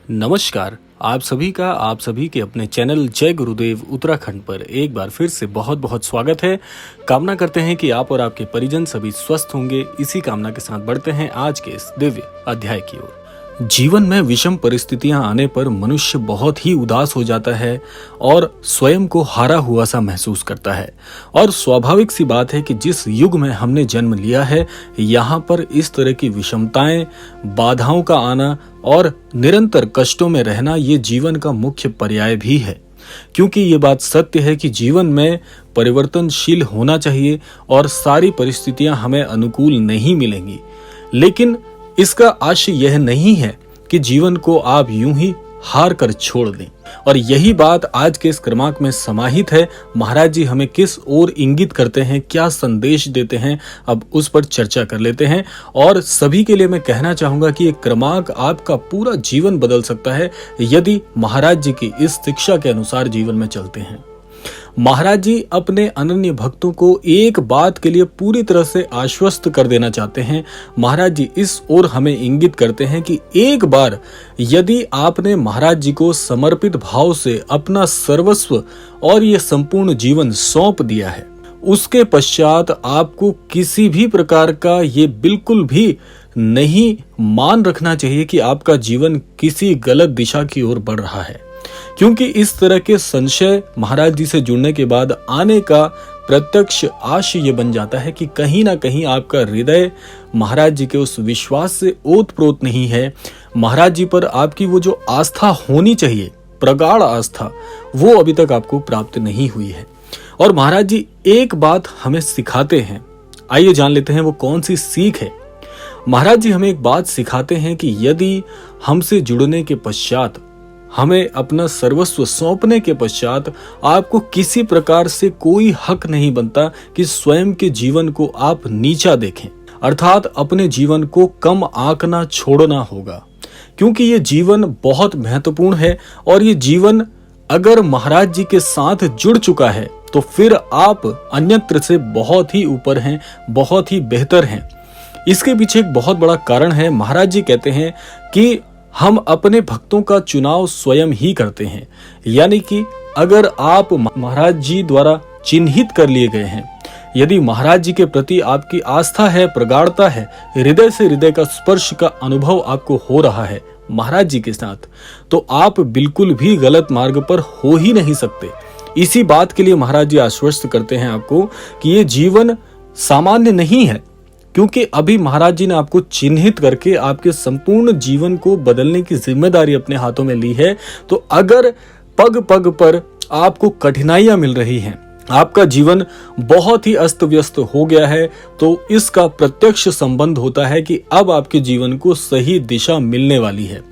नमस्कार। आप सभी के अपने चैनल जय गुरुदेव उत्तराखंड पर एक बार फिर से बहुत बहुत स्वागत है। कामना करते हैं कि आप और आपके परिजन सभी स्वस्थ होंगे। इसी कामना के साथ बढ़ते हैं आज के इस दिव्य अध्याय की ओर। जीवन में विषम परिस्थितियां आने पर मनुष्य बहुत ही उदास हो जाता है और स्वयं को हारा हुआ सा महसूस करता है। और स्वाभाविक सी बात है कि जिस युग में हमने जन्म लिया है, यहाँ पर इस तरह की विषमताएं, बाधाओं का आना और निरंतर कष्टों में रहना ये जीवन का मुख्य पर्याय भी है। क्योंकि ये बात सत्य है कि जीवन में परिवर्तनशील होना चाहिए और सारी परिस्थितियां हमें अनुकूल नहीं मिलेंगी। लेकिन इसका आशय यह नहीं है कि जीवन को आप यूं ही हार कर छोड़ दें। और यही बात आज के इस क्रमांक में समाहित है। महाराज जी हमें किस ओर इंगित करते हैं, क्या संदेश देते हैं, अब उस पर चर्चा कर लेते हैं। और सभी के लिए मैं कहना चाहूंगा कि ये क्रमांक आपका पूरा जीवन बदल सकता है यदि महाराज जी की इस शिक्षा के अनुसार जीवन में चलते हैं। महाराज जी अपने अनन्य भक्तों को एक बात के लिए पूरी तरह से आश्वस्त कर देना चाहते हैं। महाराज जी इस ओर हमें इंगित करते हैं कि एक बार यदि आपने महाराज जी को समर्पित भाव से अपना सर्वस्व और ये संपूर्ण जीवन सौंप दिया है, उसके पश्चात आपको किसी भी प्रकार का ये बिल्कुल भी नहीं मान रखना चाहिए कि आपका जीवन किसी गलत दिशा की ओर बढ़ रहा है। क्योंकि इस तरह के संशय महाराज जी से जुड़ने के बाद आने का प्रत्यक्ष आशय ये बन जाता है कि कहीं ना कहीं आपका हृदय महाराज जी के उस विश्वास से ओतप्रोत नहीं है। महाराज जी पर आपकी वो जो आस्था होनी चाहिए, प्रगाढ़ आस्था, वो अभी तक आपको प्राप्त नहीं हुई है। और महाराज जी एक बात हमें सिखाते हैं, आइए जान लेते हैं वो कौन सी सीख है। महाराज जी हमें एक बात सिखाते हैं कि यदि हमसे जुड़ने के पश्चात, हमें अपना सर्वस्व सौंपने के पश्चात आपको किसी प्रकार से कोई हक नहीं बनता कि स्वयं के जीवन को आप नीचा देखें, अर्थात अपने जीवन को कम आंकना छोड़ना होगा। क्योंकि ये जीवन बहुत महत्वपूर्ण है और ये जीवन अगर महाराज जी के साथ जुड़ चुका है तो फिर आप अन्यत्र से बहुत ही ऊपर हैं, बहुत ही बेहतर हैं। इसके पीछे एक बहुत बड़ा कारण है। महाराज जी कहते हैं कि हम अपने भक्तों का चुनाव स्वयं ही करते हैं। यानी कि अगर आप महाराज जी द्वारा चिन्हित कर लिए गए हैं, यदि महाराज जी के प्रति आपकी आस्था है, प्रगाढ़ता है, हृदय से हृदय का स्पर्श का अनुभव आपको हो रहा है महाराज जी के साथ, तो आप बिल्कुल भी गलत मार्ग पर हो ही नहीं सकते। इसी बात के लिए महाराज जी आश्वस्त करते हैं आपको कि ये जीवन सामान्य नहीं है। क्योंकि अभी महाराज जी ने आपको चिन्हित करके आपके संपूर्ण जीवन को बदलने की जिम्मेदारी अपने हाथों में ली है। तो अगर पग पग पर आपको कठिनाइयां मिल रही हैं, आपका जीवन बहुत ही अस्त व्यस्त हो गया है, तो इसका प्रत्यक्ष संबंध होता है कि अब आपके जीवन को सही दिशा मिलने वाली है।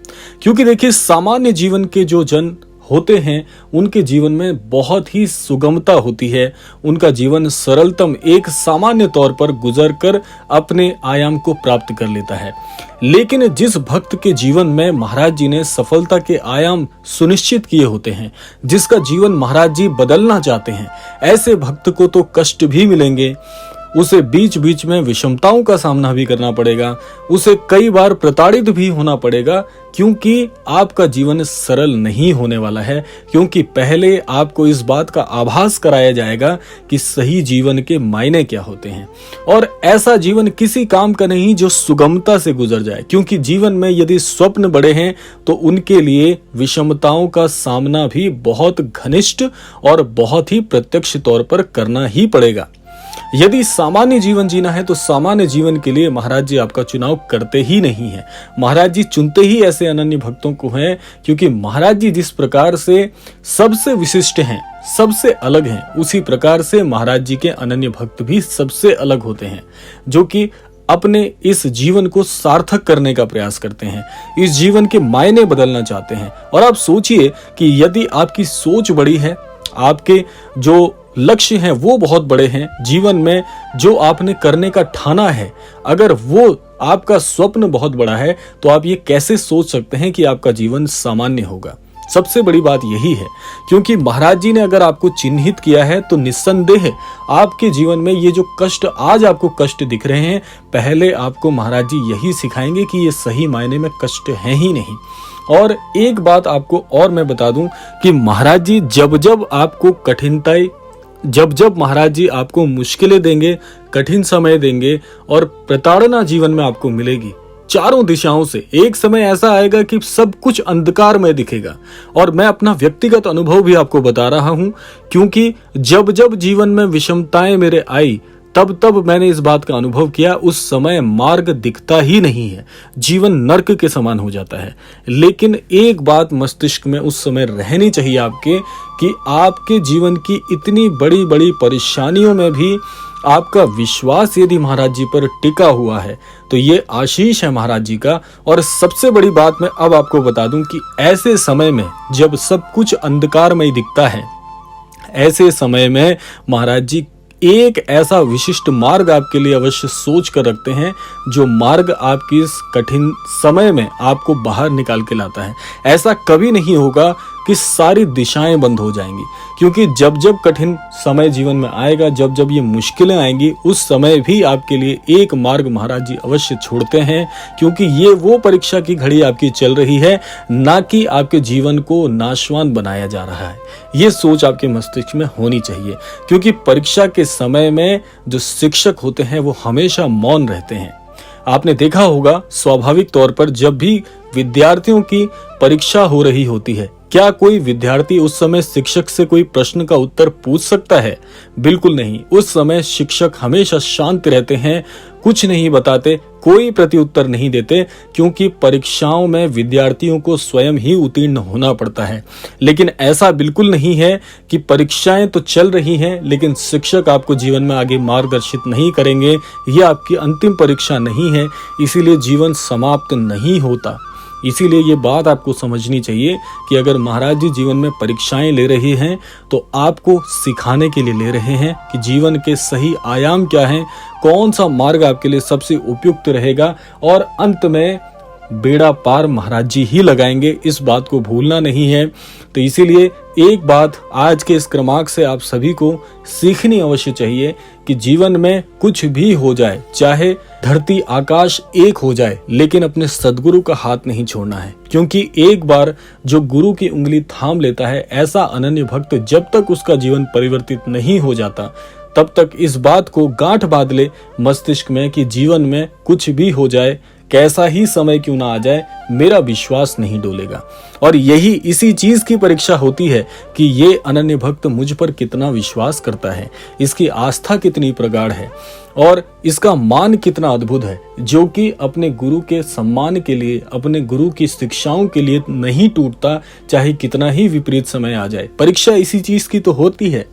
क्योंकि देखिए, सामान्य जीवन के जो जन होते हैं उनके जीवन में बहुत ही सुगमता होती है। उनका जीवन सरलतम एक सामान्य तौर पर गुजर कर अपने आयाम को प्राप्त कर लेता है। लेकिन जिस भक्त के जीवन में महाराज जी ने सफलता के आयाम सुनिश्चित किए होते हैं, जिसका जीवन महाराज जी बदलना चाहते हैं, ऐसे भक्त को तो कष्ट भी मिलेंगे, उसे बीच बीच में विषमताओं का सामना भी करना पड़ेगा, उसे कई बार प्रताड़ित भी होना पड़ेगा। क्योंकि आपका जीवन सरल नहीं होने वाला है। क्योंकि पहले आपको इस बात का आभास कराया जाएगा कि सही जीवन के मायने क्या होते हैं। और ऐसा जीवन किसी काम का नहीं जो सुगमता से गुजर जाए। क्योंकि जीवन में यदि स्वप्न बड़े हैं तो उनके लिए विषमताओं का सामना भी बहुत घनिष्ठ और बहुत ही प्रत्यक्ष तौर पर करना ही पड़ेगा। यदि सामान्य जीवन जीना है तो सामान्य जीवन के लिए महाराज जी आपका चुनाव करते ही नहीं है। महाराज जी चुनते ही ऐसे अनन्य भक्तों को हैं। क्योंकि महाराज जी जिस प्रकार से सबसे विशिष्ट हैं, सबसे अलग हैं, उसी प्रकार से महाराज जी के अनन्य भक्त भी सबसे अलग होते हैं, जो कि अपने इस जीवन को सार्थक करने का प्रयास करते हैं, इस जीवन के मायने बदलना चाहते हैं। और आप सोचिए कि यदि आपकी सोच बड़ी है, आपके जो लक्ष्य हैं वो बहुत बड़े हैं, जीवन में जो आपने करने का ठाना है, अगर वो आपका स्वप्न बहुत बड़ा है, तो आप ये कैसे सोच सकते हैं कि आपका जीवन सामान्य होगा। सबसे बड़ी बात यही है, क्योंकि महाराज जी ने अगर आपको चिन्हित किया है तो निस्संदेह आपके जीवन में ये जो कष्ट आज आपको कष्ट दिख रहे हैं, पहले आपको महाराज जी यही सिखाएंगे कि ये सही मायने में कष्ट है ही नहीं। और एक बात आपको और मैं बता दूं कि महाराज जी जब जब आपको कठिनताई, जब महाराज जी आपको मुश्किलें देंगे, कठिन समय देंगे और प्रताड़ना जीवन में आपको मिलेगी चारों दिशाओं से, एक समय ऐसा आएगा कि सब कुछ अंधकार में दिखेगा। और मैं अपना व्यक्तिगत अनुभव भी आपको बता रहा हूं, क्योंकि जब जब जीवन में विषमताएं मेरे आई तब मैंने इस बात का अनुभव किया, उस समय मार्ग दिखता ही नहीं है, जीवन नर्क के समान हो जाता है। लेकिन एक बात मस्तिष्क में उस समय रहनी चाहिए आपके, कि आपके जीवन की इतनी बड़ी बड़ी परेशानियों में भी आपका विश्वास यदि महाराज जी पर टिका हुआ है तो ये आशीष है महाराज जी का। और सबसे बड़ी बात मैं अब आपको बता दूं कि ऐसे समय में जब सब कुछ अंधकारमय दिखता है, ऐसे समय में महाराज जी एक ऐसा विशिष्ट मार्ग आपके लिए अवश्य सोच कर रखते हैं, जो मार्ग आपकी इस कठिन समय में आपको बाहर निकाल के लाता है। ऐसा कभी नहीं होगा कि सारी दिशाएं बंद हो जाएंगी, क्योंकि जब जब कठिन समय जीवन में आएगा, जब जब ये मुश्किलें आएंगी, उस समय भी आपके लिए एक मार्ग महाराज जी अवश्य छोड़ते हैं, क्योंकि ये वो परीक्षा की घड़ी आपकी चल रही है, ना कि आपके जीवन को नाशवान बनाया जा रहा है। ये सोच आपके मस्तिष्क में होनी चाहिए, क्योंकि परीक्षा के समय में जो शिक्षक होते हैं वो हमेशा मौन रहते हैं। आपने देखा होगा स्वाभाविक तौर पर जब भी विद्यार्थियों की परीक्षा हो रही होती है, क्या कोई विद्यार्थी उस समय शिक्षक से कोई प्रश्न का उत्तर पूछ सकता है? बिल्कुल नहीं। उस समय शिक्षक हमेशा शांत रहते हैं, कुछ नहीं बताते, कोई प्रत्युत्तर नहीं देते, क्योंकि परीक्षाओं में विद्यार्थियों को स्वयं ही उत्तीर्ण होना पड़ता है। लेकिन ऐसा बिल्कुल नहीं है कि परीक्षाएं तो चल रही हैं लेकिन शिक्षक आपको जीवन में आगे मार्गदर्शित नहीं करेंगे। यह आपकी अंतिम परीक्षा नहीं है, इसीलिए जीवन समाप्त नहीं होता। इसीलिए ये बात आपको समझनी चाहिए कि अगर महाराज जी जीवन में परीक्षाएं ले रहे हैं तो आपको सिखाने के लिए ले रहे हैं कि जीवन के सही आयाम क्या हैं, कौन सा मार्ग आपके लिए सबसे उपयुक्त रहेगा, और अंत में बेड़ा पार महाराज जी ही लगाएंगे, इस बात को भूलना नहीं है। तो इसीलिए एक बात आज के इस क्रमांक से आप सभी को सीखनी अवश्य चाहिए कि जीवन में कुछ भी हो जाए, चाहे धरती आकाश एक हो जाए, लेकिन अपने सद्गुरु का हाथ नहीं छोड़ना है, क्योंकि एक बार जो गुरु की उंगली थाम लेता है, ऐसा अनन्य भक्त जब तक उसका जीवन परिवर्तित नहीं हो जाता तब तक इस बात को गांठ बांध ले मस्तिष्क में कि जीवन में कुछ भी हो जाए, कैसा ही समय क्यों ना आ जाए, मेरा विश्वास नहीं डोलेगा। और यही इसी चीज की परीक्षा होती है कि ये अनन्य भक्त मुझ पर कितना विश्वास करता है, इसकी आस्था कितनी प्रगाढ़ है और इसका मान कितना अद्भुत है, जो कि अपने गुरु के सम्मान के लिए, अपने गुरु की शिक्षाओं के लिए नहीं टूटता, चाहे कितना ही विपरीत समय आ जाए। परीक्षा इसी चीज की तो होती है।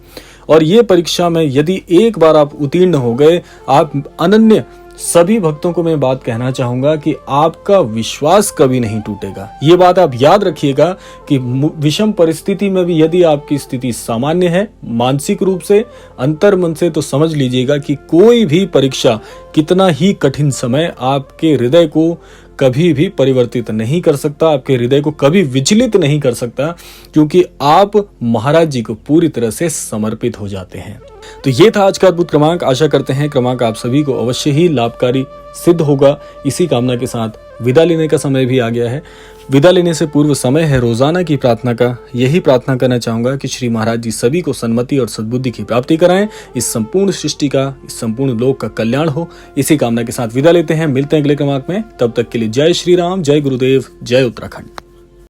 और ये परीक्षा में यदि एक बार आप उत्तीर्ण हो गए, आप अनन्य, सभी भक्तों को मैं बात कहना चाहूंगा कि आपका विश्वास कभी नहीं टूटेगा। ये बात आप याद रखिएगा कि विषम परिस्थिति में भी यदि आपकी स्थिति सामान्य है मानसिक रूप से, अंतर्मन से, तो समझ लीजिएगा कि कोई भी परीक्षा, कितना ही कठिन समय आपके हृदय को कभी भी परिवर्तित नहीं कर सकता, आपके हृदय को कभी विचलित नहीं कर सकता, क्योंकि आप महाराज जी को पूरी तरह से समर्पित हो जाते हैं। तो ये था आज का अद्भुत क्रमांक। आशा करते हैं क्रमांक आप सभी को अवश्य ही लाभकारी सिद्ध होगा। इसी कामना के साथ विदा लेने का समय भी आ गया है। विदा लेने से पूर्व समय है रोजाना की प्रार्थना का। यही प्रार्थना करना चाहूंगा कि श्री महाराज जी सभी को सन्मति और सद्बुद्धि की प्राप्ति कराएं, इस संपूर्ण सृष्टि का, इस संपूर्ण लोक का कल्याण हो। इसी कामना के साथ विदा लेते हैं, मिलते हैं अगले क्रमांक में। तब तक के लिए जय श्री राम, जय गुरुदेव, जय उत्तराखंड।